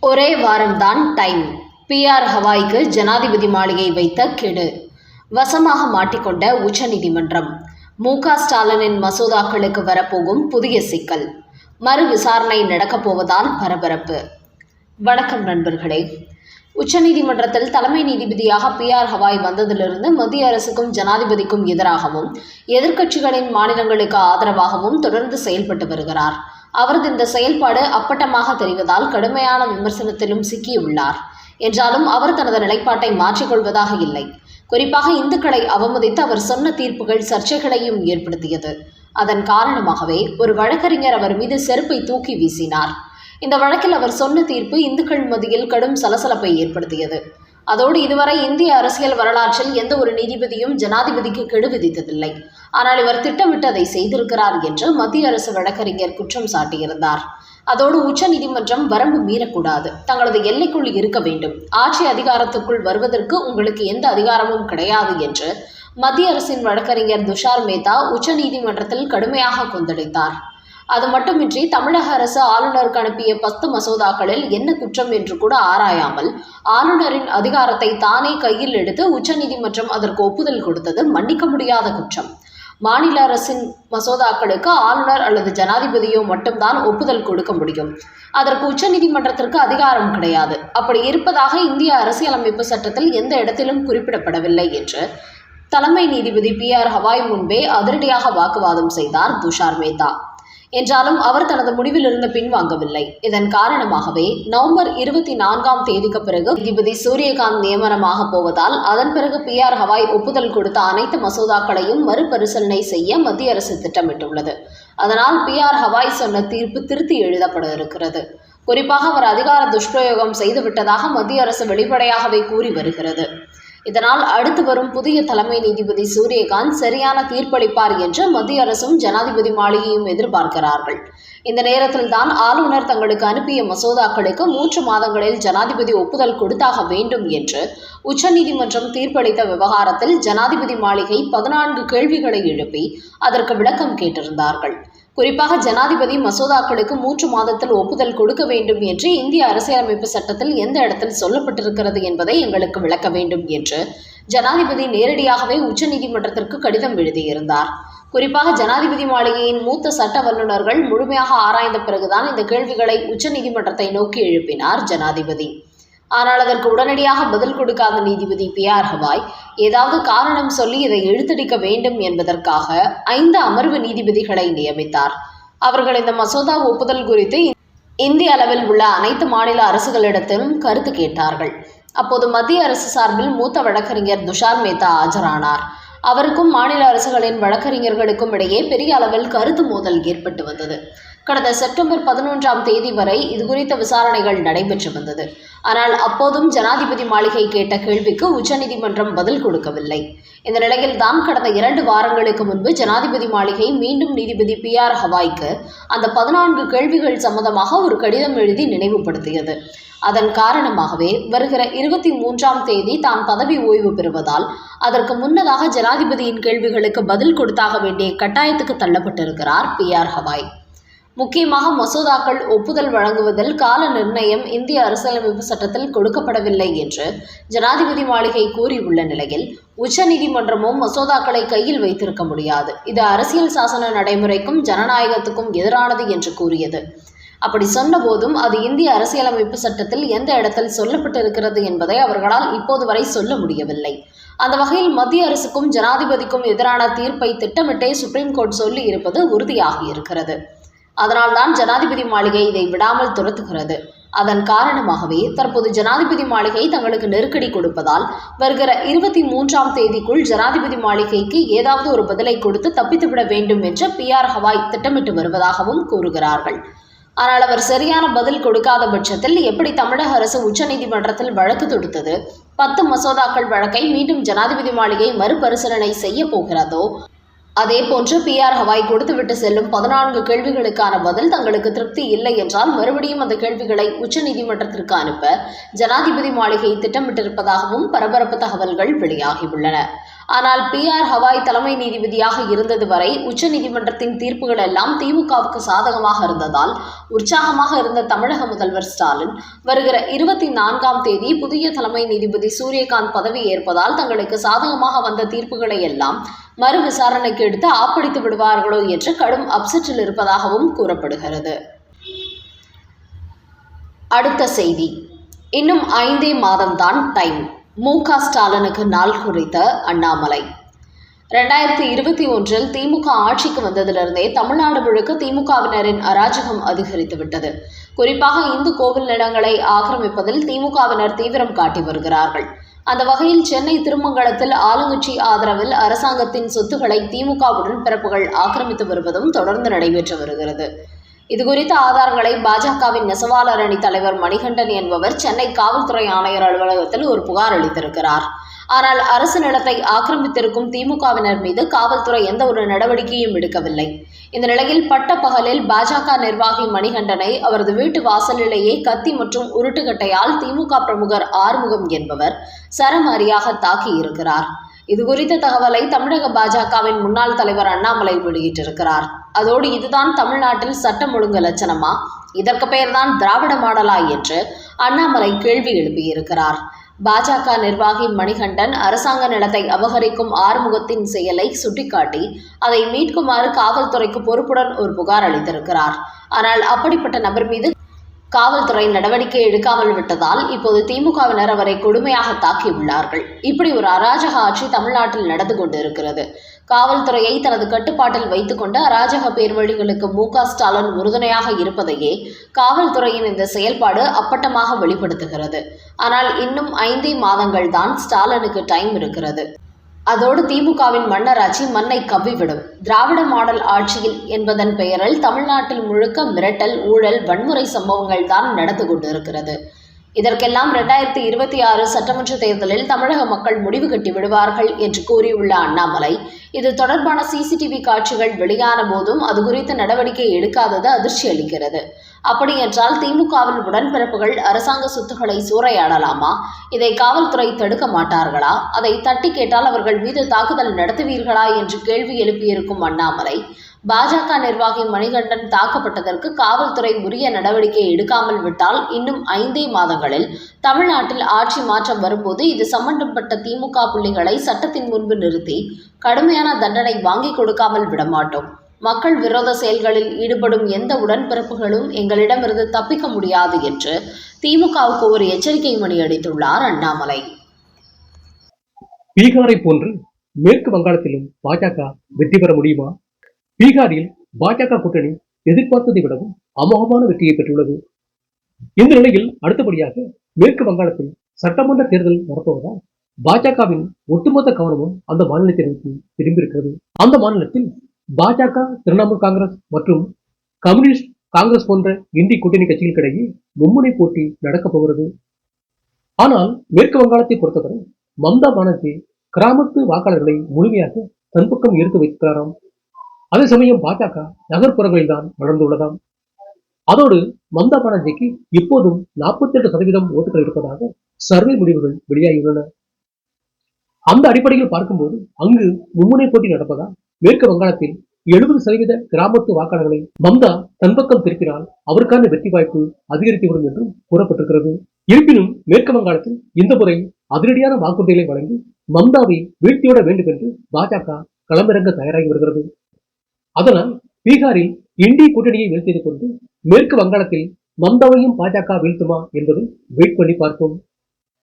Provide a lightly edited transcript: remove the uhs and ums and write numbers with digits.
ஒரே வாரம்தான் time. PR ஹவாய்க்கு ஜனாதிபதி மாளிகை வைத்த கெடு. வசமாக மாட்டிக்கொண்ட உச்சநீதிமன்றம். மு.க. ஸ்டாலினின் மசோதாக்களுக்கு வரப்போகும் புதிய சிக்கல். மறு விசாரணை நடக்கப் போவதால் பரபரப்பு. வணக்கம் நண்பர்களே. உச்சநீதிமன்றத்தில் தலைமை நீதிபதியாக பிஆர் ஹவாய் வந்ததிலிருந்து மத்திய அரசுக்கும் ஜனாதிபதிக்கும் எதிராகவும் எதிர்க்கட்சிகளின் மாநிலங்களுக்கு ஆதரவாகவும் தொடர்ந்து செயல்பட்டு வருகிறார். அவரது இந்த செயல்பாடு அப்பட்டமாக தெரிவதால் கடுமையான விமர்சனத்திலும் சிக்கியுள்ளார். என்றாலும் அவர் தனது நிலைப்பாட்டை மாற்றிக்கொள்வதாக இல்லை. குறிப்பாக இந்துக்களை அவமதித்து அவர் சொன்ன தீர்ப்புகள் சர்ச்சைகளையும் ஏற்படுத்தியது. அதன் காரணமாகவே ஒரு வழக்கறிஞர் அவர் மீது செருப்பை தூக்கி வீசினார். இந்த வழக்கில் அவர் சொன்ன தீர்ப்பு இந்துக்கள் மத்தியில் கடும் சலசலப்பை ஏற்படுத்தியது. அதோடு இதுவரை இந்திய அரசியல் வரலாற்றில் எந்த ஒரு நீதிபதியும் ஜனாதிபதிக்கு கெடு விதித்ததில்லை. ஆனால் இவர் திட்டமிட்டு அதை செய்திருக்கிறார் என்று மத்திய அரசு வழக்கறிஞர் குற்றம் சாட்டியிருந்தார். அதோடு உச்சநீதிமன்றம் வரம்பு மீறக்கூடாது, தங்களது எல்லைக்குள் இருக்க வேண்டும், ஆட்சி அதிகாரத்துக்குள் வருவதற்கு உங்களுக்கு எந்த அதிகாரமும் கிடையாது என்று மத்திய அரசின் வழக்கறிஞர் துஷார் மேத்தா உச்சநீதிமன்றத்தில் கடுமையாக கொந்தளித்தார். அது மட்டுமின்றி தமிழக அரசு ஆளுநருக்கு அனுப்பிய 10 மசோதாக்களில் என்ன குற்றம் என்று கூட ஆராயாமல் ஆளுநரின் அதிகாரத்தை தானே கையில் எடுத்து உச்சநீதிமன்றம் அதற்கு ஒப்புதல் கொடுத்தது மன்னிக்க முடியாத குற்றம். மாநில அரசின் மசோதாக்களுக்கு ஆளுநர் அல்லது ஜனாதிபதியோ மட்டும்தான் ஒப்புதல் கொடுக்க முடியும். அதற்கு உச்சநீதிமன்றத்திற்கு அதிகாரம் கிடையாது. அப்படி இருப்பதாக இந்திய அரசியலமைப்பு சட்டத்தில் எந்த இடத்திலும் குறிப்பிடப்படவில்லை என்று தலைமை நீதிபதி பிஆர் ஹவாய் முன்பே அதிரடியாக வாக்குவாதம் செய்தார் துஷார் மேத்தா. என்றாலும் அவர் தனது முடிவிலிருந்து பின்வாங்கவில்லை. இதன் காரணமாகவே நவம்பர் 24ஆம் தேதிக்கு பிறகு நீதிபதி சூரியகாந்த் நியமனமாக போவதால் அதன் பிறகு பிஆர் ஹவாய் ஒப்புதல் கொடுத்த அனைத்து மசோதாக்களையும் மறுபரிசீலனை செய்ய மத்திய அரசு திட்டமிட்டுள்ளது. அதனால் பிஆர் ஹவாய் சொன்ன தீர்ப்பு திருத்தி எழுதப்பட இருக்கிறது. குறிப்பாக அவர் அதிகார துஷ்பிரயோகம் செய்துவிட்டதாக மத்திய அரசு வெளிப்படையாகவே கூறி வருகிறது. இதனால் அடுத்து வரும் புதிய தலைமை நீதிபதி சூரியகாந்த் சரியான தீர்ப்பளிப்பார் என்று மத்திய அரசும் ஜனாதிபதி மாளிகையும் எதிர்பார்க்கிறார்கள். இந்த நேரத்தில் தான் ஆளுநர் தங்களுக்கு அனுப்பிய மசோதாக்களுக்கு 3 மாதங்களில் ஜனாதிபதி ஒப்புதல் கொடுத்தாக வேண்டும் என்று உச்சநீதிமன்றம் தீர்ப்பளித்த விவகாரத்தில் ஜனாதிபதி மாளிகை 14 கேள்விகளை எழுப்பி அதற்கு விளக்கம் கேட்டிருந்தார்கள். குறிப்பாக ஜனாதிபதி மசோதாக்களுக்கு 3 மாதத்தில் ஒப்புதல் கொடுக்க வேண்டும் என்று இந்திய அரசியலமைப்பு சட்டத்தில் எந்த இடத்தில் சொல்லப்பட்டிருக்கிறது என்பதை எங்களுக்கு விளக்க வேண்டும் என்று ஜனாதிபதி நேரடியாகவே உச்சநீதிமன்றத்திற்கு கடிதம் எழுதியிருந்தார். குறிப்பாக ஜனாதிபதி மாளிகையின் மூத்த சட்ட வல்லுநர்கள் முழுமையாக ஆராய்ந்த பிறகுதான் இந்த கேள்விகளை உச்சநீதிமன்றத்தை நோக்கி எழுப்பினார் ஜனாதிபதி. ஆனால் அதற்கு உடனடியாக பதில் கொடுக்காத நீதிபதி பிஆர் ஹவாய் ஏதாவது காரணம் சொல்லி இதை இழுத்தடிக்க வேண்டும் என்பதற்காக 5 அமர்வு நீதிபதிகளை நியமித்தார். அவர்கள் இந்த மசோதா ஒப்புதல் குறித்து இந்திய அளவில் உள்ள அனைத்து மாநில அரசுகளிடத்திலும் கருத்து கேட்டார்கள். அப்போது மத்திய அரசு சார்பில் மூத்த வழக்கறிஞர் துஷார் மேத்தா ஆஜரானார். அவருக்கும் மாநில அரசுகளின் வழக்கறிஞர்களுக்கும் இடையே பெரிய அளவில் கருத்து மோதல் ஏற்பட்டு வந்தது. கடந்த செப்டம்பர் 11ஆம் தேதி வரை இதுகுறித்த விசாரணைகள் நடைபெற்று வந்தது. ஆனால் அப்போதும் ஜனாதிபதி மாளிகை கேட்ட கேள்விக்கு உச்சநீதிமன்றம் பதில் கொடுக்கவில்லை. இந்த நிலையில் தான் கடந்த 2 வாரங்களுக்கு முன்பு ஜனாதிபதி மாளிகை மீண்டும் நீதிபதி பிஆர் ஹவாய்க்கு அந்த 14 கேள்விகள் சம்பந்தமாக ஒரு கடிதம் எழுதி நினைவுபடுத்தியது. அதன் காரணமாகவே வருகிற 23ஆம் தேதி தான் பதவி ஓய்வு பெறுவதால் அதற்கு முன்னதாக ஜனாதிபதியின் கேள்விகளுக்கு பதில் கொடுத்தாக வேண்டிய கட்டாயத்துக்கு தள்ளப்பட்டிருக்கிறார் பிஆர் ஹவாய். முக்கியமாக மசோதாக்கள் ஒப்புதல் வழங்குவதில் கால நிர்ணயம் இந்திய அரசியலமைப்பு சட்டத்தில் கொடுக்கப்படவில்லை என்று ஜனாதிபதி மாளிகை கூறியுள்ள நிலையில் உச்சநீதிமன்றமும் மசோதாக்களை கையில் வைத்திருக்க முடியாது, இது அரசியல் சாசன நடைமுறைக்கும் ஜனநாயகத்துக்கும் எதிரானது என்று கூறியது. அப்படி சொன்ன போதும் அது இந்திய அரசியலமைப்பு சட்டத்தில் எந்த இடத்தில் சொல்லப்பட்டிருக்கிறது என்பதை அவர்களால் இப்போது வரை சொல்ல முடியவில்லை. அந்த வகையில் மத்திய அரசுக்கும் ஜனாதிபதிக்கும் எதிரான தீர்ப்பை திட்டமிட்டே சுப்ரீம் கோர்ட் சொல்லி இருப்பது உறுதியாகி இருக்கிறது. அதனால்தான் ஜனாதிபதி மாளிகை இதை விடாமல் துரத்துகிறது. அதன் காரணமாகவே தற்போது ஜனாதிபதி மாளிகை தங்களுக்கு நெருக்கடி கொடுப்பதால் வருகிற 23ஆம் தேதிக்குள் ஜனாதிபதி மாளிகைக்கு ஏதாவது ஒரு பதிலை கொடுத்து தப்பித்துவிட வேண்டும் என்று பிஆர் ஹவாய் திட்டமிட்டு வருவதாகவும் கூறுகிறார்கள். ஆனால் அவர் சரியான பதில் கொடுக்காத பட்சத்தில் எப்படி தமிழக அரசு உச்சநீதிமன்றத்தில் வழக்கு தொடுத்தது 10 மசோதாக்கள் வழக்கை மீண்டும் ஜனாதிபதி மாளிகை மறுபரிசீலனை செய்ய போகிறதோ அதே போன்று பிஆர் ஹவாய் கொடுத்துவிட்டு செல்லும் 14 கேள்விகளுக்கான பதில் தங்களுக்கு திருப்தி இல்லை என்றால் மறுபடியும் அந்த கேள்விகளை உச்சநீதிமன்றத்திற்கு அனுப்ப ஜனாதிபதி மாளிகை திட்டமிட்டிருப்பதாகவும் பரபரப்பு தகவல்கள் வெளியாகியுள்ளன. ஆனால் PR ஹவாய் தலைமை நீதிபதியாக இருந்தது வரை உச்சநீதிமன்றத்தின் தீர்ப்புகள் எல்லாம் திமுகவுக்கு சாதகமாக இருந்ததால் உற்சாகமாக இருந்த தமிழக முதல்வர் ஸ்டாலின் வருகிற 24ஆம் தேதி புதிய தலைமை நீதிபதி சூரியகாந்த் பதவி ஏற்பதால் தங்களுக்கு சாதகமாக வந்த தீர்ப்புகளை எல்லாம் மறு விசாரணைக்கு எடுத்து ஆப்படித்து விடுவார்களோ என்று கடும் அப்செட்டில் இருப்பதாகவும் கூறப்படுகிறது. அடுத்த செய்தி. இன்னும் 5 மாதம்தான் டைம். மு.க. ஸ்டாலினுக்கு நாள் குறித்த அண்ணாமலை. 2021 திமுக ஆட்சிக்கு வந்ததிலிருந்தே தமிழ்நாடு முழுக்க திமுகவினரின் அராஜகம் அதிகரித்துவிட்டது. குறிப்பாக இந்து கோவில் நிலங்களை ஆக்கிரமிப்பதில் திமுகவினர் தீவிரம் காட்டி வருகிறார்கள். அந்த வகையில் சென்னை திருமங்கலத்தில் ஆளுங்கட்சி ஆதரவில் அரசாங்கத்தின் சொத்துக்களை திமுக உடன்பிறப்புகள் ஆக்கிரமித்து வருவதும் தொடர்ந்து நடைபெற்று வருகிறது. இதுகுறித்த ஆதாரங்களை பாஜகவின் நெசவாளர் அணி தலைவர் மணிகண்டன் என்பவர் சென்னை காவல்துறை ஆணையர் அலுவலகத்தில் ஒரு புகார் அளித்திருக்கிறார். ஆனால் அரசு நிலத்தை ஆக்கிரமித்திருக்கும் திமுகவினர் மீது காவல்துறை எந்த ஒரு நடவடிக்கையும் எடுக்கவில்லை. இந்த நிலையில் பட்ட பகலில் பாஜக நிர்வாகி மணிகண்டனை அவரது வீட்டு வாசலிலேயே கத்தி மற்றும் உருட்டுக்கட்டையால் திமுக பிரமுகர் ஆறுமுகம் என்பவர் சரமாரியாக தாக்கியிருக்கிறார். இதுகுறித்த தகவலை தமிழக பாஜகவின் முன்னாள் தலைவர் அண்ணாமலை வெளியிட்டிருக்கிறார். அதோடு இதுதான் தமிழ்நாட்டில் சட்டம் ஒழுங்கு லட்சணமா, இதற்கு பெயர்தான் திராவிட மாடலா என்று அண்ணாமலை கேள்வி எழுப்பியிருக்கிறார். பாஜக நிர்வாகி மணிகண்டன் அரசாங்க நிலத்தை அபகரிக்கும் ஆறுமுகத்தின் செயலை சுட்டிக்காட்டி அதை மீட்குமாறு காவல்துறைக்கு பொறுப்புடன் ஒரு புகார் அளித்திருக்கிறார். ஆனால் அப்படிப்பட்ட நபர் மீது காவல்துறை நடவடிக்கை எடுக்காமல் விட்டதால் இப்போது திமுகவினர் அவரை கொடுமையாக தாக்கியுள்ளார்கள். இப்படி ஒரு அராஜக ஆட்சி தமிழ்நாட்டில் நடந்து கொண்டு இருக்கிறது. காவல்துறையை தனது கட்டுப்பாட்டில் வைத்துக்கொண்டு அராஜக பேர்வழிகளுக்கு மு.க. ஸ்டாலின் உறுதுணையாக இருப்பதையே காவல்துறையின் இந்த செயல்பாடு அப்பட்டமாக வெளிப்படுத்துகிறது. ஆனால் இன்னும் 5 மாதங்கள் தான் ஸ்டாலினுக்கு டைம் இருக்கிறது. அதோடு திமுகவின் மன்னராட்சி மண்ணை கவ்விவிடும். திராவிட மாடல் ஆட்சியில் என்பதன் பெயரில் தமிழ்நாட்டில் முழுக்க மிரட்டல், ஊழல், வன்முறை சம்பவங்கள் தான் நடந்து கொண்டிருக்கிறது. இதற்கெல்லாம் 2026 சட்டமன்ற தேர்தலில் தமிழக மக்கள் முடிவு கட்டி விடுவார்கள் என்று கூறியுள்ள அண்ணாமலை, இது தொடர்பான CCTV காட்சிகள் வெளியான போதும் அது குறித்த நடவடிக்கை எடுக்காதது அதிர்ச்சி அளிக்கிறது. அப்படியென்றால் திமுகவின் உடன்பிறப்புகள் அரசாங்க சொத்துக்களை சூறையாடலாமா? இதை காவல்துறை தடுக்க மாட்டார்களா? அதை தட்டி கேட்டால் அவர்கள் மீது தாக்குதல் நடத்துவீர்களா என்று கேள்வி எழுப்பியிருக்கும் அண்ணாமலை, பாஜக நிர்வாகி மணிகண்டன் தாக்கப்பட்டதற்கு காவல்துறை உரிய நடவடிக்கை எடுக்காமல் விட்டால் இன்னும் 5 மாதங்களில் தமிழ்நாட்டில் ஆட்சி மாற்றம் வரும்போது இது சம்பந்தப்பட்ட திமுக புள்ளிகளை சட்டத்தின் முன்பு நிறுத்தி கடுமையான தண்டனை வாங்கி கொடுக்காமல் விடமாட்டோம். மக்கள் விரோத செயல்களில் ஈடுபடும் எந்த உடன்பிறப்புகளும் எங்களிடமிருந்து தப்பிக்க முடியாது என்று திமுகவுக்கு ஒரு எச்சரிக்கை மணி அடித்துள்ளார் அண்ணாமலை. பீகாரை போன்று மேற்கு வங்காளத்திலும் பாஜக வெற்றி பெற முடியுமா? பீகாரில் பாஜக கூட்டணி எதிர்பார்த்ததை விடவும் அமோகமான வெற்றியை பெற்றுள்ளது. இந்த நிலையில் அடுத்தபடியாக மேற்கு வங்காளத்தில் சட்டமன்ற தேர்தல் நடத்துவதால் பாஜகவின் ஒட்டுமொத்த கவனமும் அந்த மாநிலத்தை நோக்கி திரும்பியிருக்கிறது. அந்த மாநிலத்தில் பாஜக, திரிணாமுல் காங்கிரஸ் மற்றும் கம்யூனிஸ்ட் காங்கிரஸ் போன்ற இந்தி கூட்டணி கட்சிகளுக்கிடையே மும்முனை போட்டி நடக்கப் போகிறது. ஆனால் மேற்கு வங்காளத்தை பொறுத்தவரை மம்தா பானர்ஜி கிராமத்து வாக்காளர்களை முழுமையாக தன் பக்கம் ஈர்த்து வைக்கிறாராம். அதே சமயம் பாஜக நகர்ப்புறங்களில் தான் வளர்ந்துள்ளதாம். அதோடு மம்தா பானர்ஜிக்கு இப்போதும் 48% ஓட்டுகள் இருப்பதாக சர்வே முடிவுகள் வெளியாகியுள்ளன. அந்த அடிப்படையில் பார்க்கும்போது அங்கு மும்முனை போட்டி நடப்பதால் மேற்கு வங்காளத்தில் 70% கிராமத்து வாக்காளர்களை மம்தா தன் பக்கம் திருப்பினால் அவருக்கான வெற்றி வாய்ப்பு அதிகரித்துவிடும் என்றும் கூறப்பட்டிருக்கிறது. இருப்பினும் மேற்கு வங்காளத்தில் இந்த முறை அதிரடியான வாக்குறுதிகளை வழங்கி மம்தாவை வீழ்த்திவிட வேண்டும் என்று பாஜக களமிறங்க தயாராகி வருகிறது. அதனால் பீகாரில் இந்திய கூட்டணியை வீழ்த்தியது கொண்டு மேற்கு வங்காளத்தில் மம்தாவையும் பாஜக வீழ்த்துமா என்பதை வெயிட் பண்ணி பார்ப்போம்.